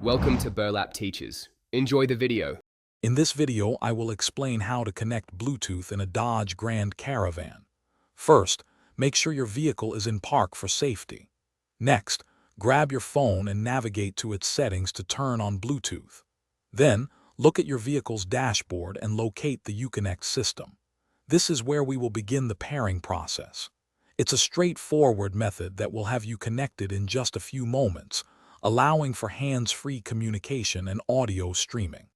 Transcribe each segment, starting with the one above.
Welcome to Burlap Teachers. Enjoy the video. In this video, I will explain how to connect Bluetooth in a Dodge Grand Caravan. First, make sure your vehicle is in park for safety. Next, grab your phone and navigate to its settings to turn on Bluetooth. Then, look at your vehicle's dashboard and locate the Uconnect system. This is where we will begin the pairing process. It's a straightforward method that will have you connected in just a few moments, allowing for hands-free communication and audio streaming.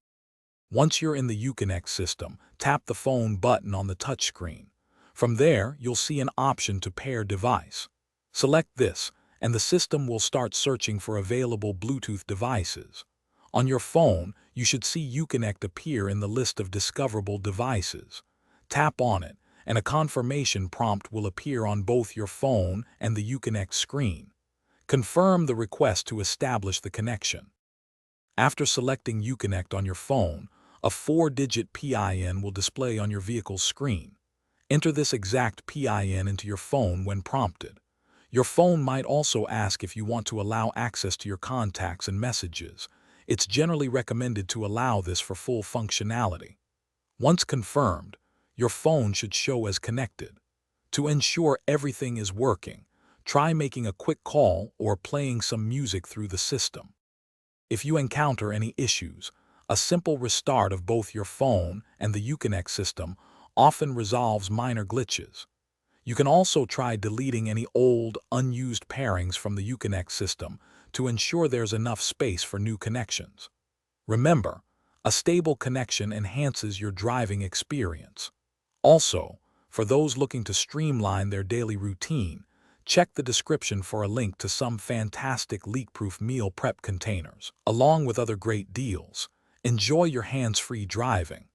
Once you're in the Uconnect system, tap the phone button on the touchscreen. From there, you'll see an option to pair device. Select this, and the system will start searching for available Bluetooth devices. On your phone, you should see Uconnect appear in the list of discoverable devices. Tap on it, and a confirmation prompt will appear on both your phone and the Uconnect screen. Confirm the request to establish the connection. After selecting Uconnect on your phone, a 4-digit PIN will display on your vehicle's screen. Enter this exact PIN into your phone when prompted. Your phone might also ask if you want to allow access to your contacts and messages. It's generally recommended to allow this for full functionality. Once confirmed, your phone should show as connected. To ensure everything is working, try making a quick call or playing some music through the system. If you encounter any issues, a simple restart of both your phone and the Uconnect system often resolves minor glitches. You can also try deleting any old, unused pairings from the Uconnect system to ensure there's enough space for new connections. Remember, a stable connection enhances your driving experience. Also, for those looking to streamline their daily routine, check the description for a link to some fantastic leak-proof meal prep containers, along with other great deals. Enjoy your hands-free driving.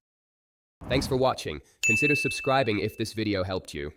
Thanks for watching. Consider subscribing if this video helped you.